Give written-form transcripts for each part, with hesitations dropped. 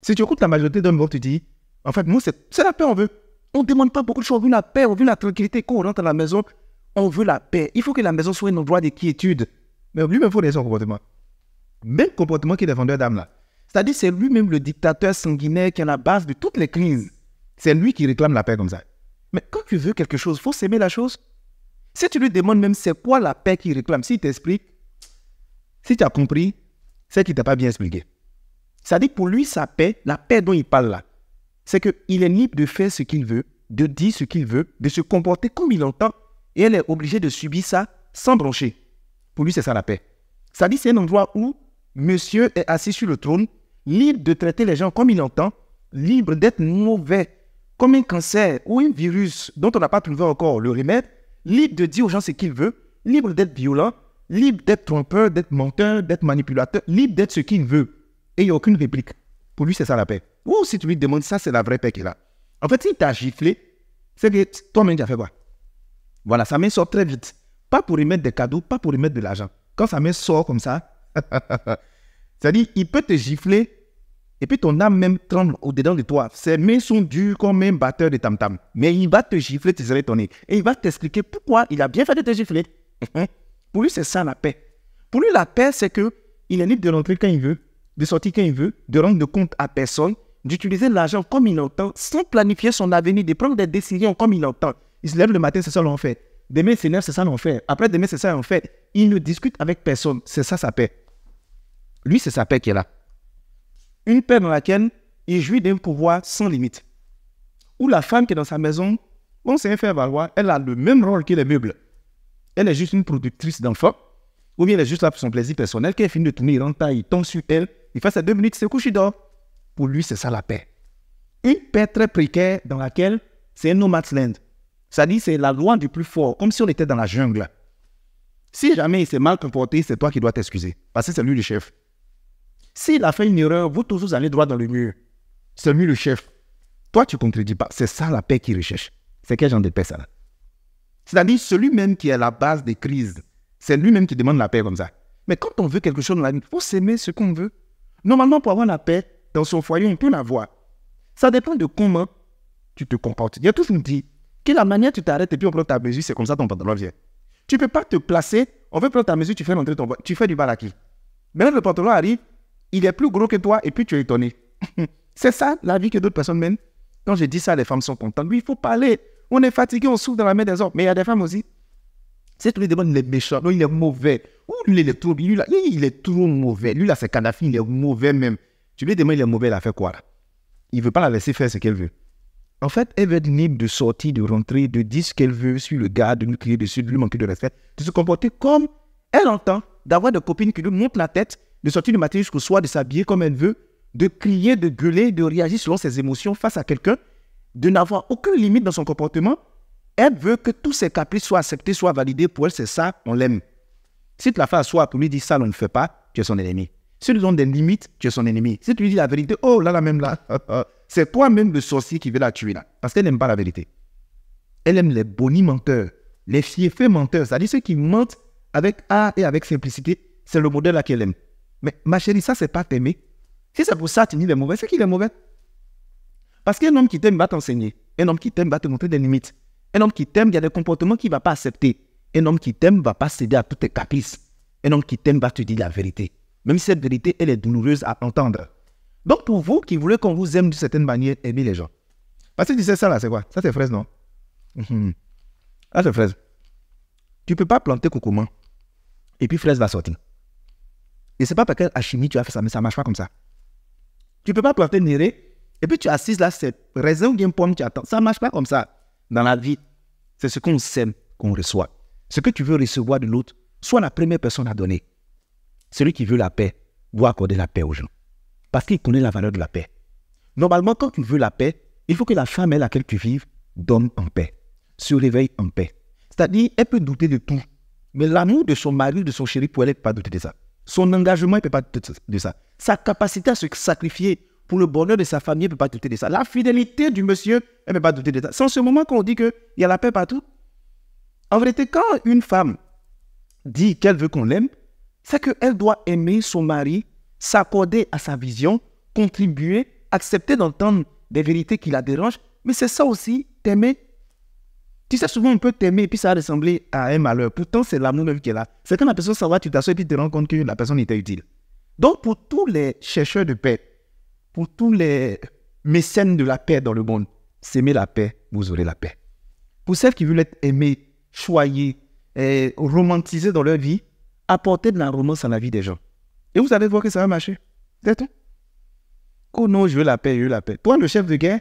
Si tu écoutes la majorité d'hommes, tu dis, en fait, nous, c'est la paix, on veut. On ne demande pas beaucoup de choses, on veut la paix, on veut la tranquillité. Quand on rentre à la maison, on veut la paix. Il faut que la maison soit un endroit de quiétude. Mais lui-même, il faut son comportement. Même comportement qui est vendeur d'âme là. C'est-à-dire, c'est lui-même le dictateur sanguinaire qui est à la base de toutes les crises. C'est lui qui réclame la paix comme ça. Mais quand tu veux quelque chose, il faut s'aimer la chose. Si tu lui demandes même c'est quoi la paix qu'il réclame, s'il t'explique, si tu as compris, c'est qu'il ne t'a pas bien expliqué. C'est-à-dire pour lui, sa paix, la paix dont il parle là, c'est qu'il est libre de faire ce qu'il veut, de dire ce qu'il veut, de se comporter comme il entend, et elle est obligée de subir ça sans broncher. Pour lui, c'est ça la paix. C'est-à-dire c'est un endroit où monsieur est assis sur le trône, libre de traiter les gens comme il entend, libre d'être mauvais, comme un cancer ou un virus dont on n'a pas trouvé encore le remède, libre de dire aux gens ce qu'il veut, libre d'être violent, libre d'être trompeur, d'être menteur, d'être manipulateur, libre d'être ce qu'il veut. Et il n'y a aucune réplique. Pour lui, c'est ça la paix. Ou si tu lui demandes ça, c'est la vraie paix qu'il a. En fait, s'il t'a giflé, c'est que toi-même, tu as fait quoi? Voilà, sa main sort très vite. Pas pour y mettre des cadeaux, pas pour y mettre de l'argent. Quand sa main sort comme ça, c'est-à-dire, il peut te gifler et puis ton âme même tremble au-dedans de toi. Ses mains sont dures comme un batteur de tam-tam. Mais il va te gifler, tu seras étonné. Et il va t'expliquer pourquoi il a bien fait de te gifler. Pour lui, c'est ça la paix. Pour lui, la paix, c'est qu'il est libre de rentrer quand il veut, de sortir quand il veut, de rendre compte à personne, d'utiliser l'argent comme il entend, sans planifier son avenir, de prendre des décisions comme il entend. Il se lève le matin, c'est ça l'on fait. Demain, il s'énerve, c'est ça l'on fait. Après, demain, c'est ça l'on fait. Il ne discute avec personne. C'est ça sa paix. Lui, c'est sa paix qui est là. Une paix dans laquelle il jouit d'un pouvoir sans limite. Où la femme qui est dans sa maison, bon, c'est un faire-valoir, elle a le même rôle que les meubles. Elle est juste une productrice d'enfants, ou bien elle est juste là pour son plaisir personnel, quand elle finit de tourner, il rentre, il tombe sur elle, il fait ses 2 minutes, il se couche, il dort. Pour lui, c'est ça la paix. Une paix très précaire dans laquelle c'est un no man's land. C'est-à-dire, c'est la loi du plus fort, comme si on était dans la jungle. Si jamais il s'est mal comporté, c'est toi qui dois t'excuser, parce que c'est lui le chef. S'il a fait une erreur, vous tous vous allez droit dans le mur. C'est lui le chef. Toi, tu ne contredis pas. C'est ça la paix qu'il recherche. C'est quel genre de paix ça là? C'est-à-dire celui-même qui est à la base des crises. C'est lui-même qui demande la paix comme ça. Mais quand on veut quelque chose dans la vie, il faut s'aimer ce qu'on veut. Normalement, pour avoir la paix dans son foyer, on peut l'avoir. Ça dépend de comment tu te comportes. Il y a tous qui me disent que la manière tu t'arrêtes et puis on prend ta mesure, c'est comme ça ton pantalon vient. Tu ne peux pas te placer, on veut prendre ta mesure, tu fais rentrer ton voix, tu fais du mal à qui? Maintenant, le pantalon arrive, il est plus gros que toi et puis tu es étonné. C'est ça la vie que d'autres personnes mènent. Quand je dis ça, les femmes sont contentes. Lui, il faut parler. On est fatigué, on souffre dans la main des hommes. Mais il y a des femmes aussi. Si tu lui demandes, il est méchant, non, il est mauvais. Ou lui, il est trop bien. Il est trop mauvais. Lui, là, c'est Kadhafi, il est mauvais même. Tu lui demandes, il est mauvais, il a fait quoi là? Il ne veut pas la laisser faire ce qu'elle veut. En fait, elle veut être libre de sortir, de rentrer, de dire ce qu'elle veut sur le gars, de lui crier dessus, de lui manquer de respect, de se comporter comme elle entend, d'avoir des copines qui lui montrent la tête, de sortir du matin jusqu'au soir, de s'habiller comme elle veut, de crier, de gueuler, de réagir selon ses émotions face à quelqu'un, de n'avoir aucune limite dans son comportement. Elle veut que tous ses caprices soient acceptés, soient validés. Pour elle, c'est ça, on l'aime. Si tu la fais asseoir pour lui dire ça, on ne fait pas, tu es son ennemi. Si tu lui donnes des limites, tu es son ennemi. Si tu lui dis la vérité, oh là là, même là, c'est toi-même le sorcier qui veut la tuer là. Parce qu'elle n'aime pas la vérité. Elle aime les bonis menteurs, les fiefés menteurs, c'est-à-dire ceux qui mentent avec art et avec simplicité. C'est le modèle là qu'elle aime. Mais ma chérie, ça, c'est pas t'aimer. Si c'est pour ça que tu dis qu'il est mauvais, c'est qu'il est mauvais. Parce qu'un homme qui t'aime va t'enseigner. Un homme qui t'aime va te montrer des limites. Un homme qui t'aime, il y a des comportements qu'il ne va pas accepter. Un homme qui t'aime ne va pas céder à tous tes caprices. Un homme qui t'aime va te dire la vérité. Même si cette vérité, elle est douloureuse à entendre. Donc pour vous qui voulez qu'on vous aime d'une certaine manière, aimez les gens. Parce que tu sais ça là, c'est quoi? Ça c'est fraise, non? Ah, c'est fraise. Tu ne peux pas planter coucouman et puis fraise va sortir. Et c'est pas parce que la chimie tu as fait ça, mais ça ne marche pas comme ça. Tu ne peux pas planter néré et puis tu assises là, c'est raisin ou bien pomme, tu attends. Ça ne marche pas comme ça. Dans la vie, c'est ce qu'on sème qu'on reçoit. Ce que tu veux recevoir de l'autre, sois la première personne à donner. Celui qui veut la paix doit accorder la paix aux gens. Parce qu'il connaît la valeur de la paix. Normalement, quand tu veux la paix, il faut que la femme à laquelle tu vives dorme en paix, se réveille en paix. C'est-à-dire, elle peut douter de tout. Mais l'amour de son mari, de son chéri, pour elle, elle ne peut pas douter de ça. Son engagement, elle ne peut pas douter de ça. Sa capacité à se sacrifier pour le bonheur de sa famille, elle ne peut pas douter de ça. La fidélité du monsieur, elle ne peut pas douter de ça. C'est en ce moment qu'on dit qu'il y a la paix partout. En vérité, quand une femme dit qu'elle veut qu'on l'aime, c'est qu'elle doit aimer son mari, s'accorder à sa vision, contribuer, accepter d'entendre des vérités qui la dérangent. Mais c'est ça aussi, t'aimer. Tu sais, souvent on peut t'aimer et puis ça va ressembler à un malheur. Pourtant, c'est l'amour même qui est là. C'est quand la personne s'en va, tu t'assois et puis tu te rends compte que la personne était utile. Donc, pour tous les chercheurs de paix, pour tous les mécènes de la paix dans le monde, s'aimer la paix, vous aurez la paix. Pour celles qui veulent être aimées, choyées, romantisées dans leur vie, apportez de la romance à la vie des gens. Et vous allez voir que ça va marcher. C'est tout. Oh non, je veux la paix, je veux la paix. Toi, le chef de guerre,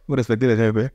vous respectez les gens de paix.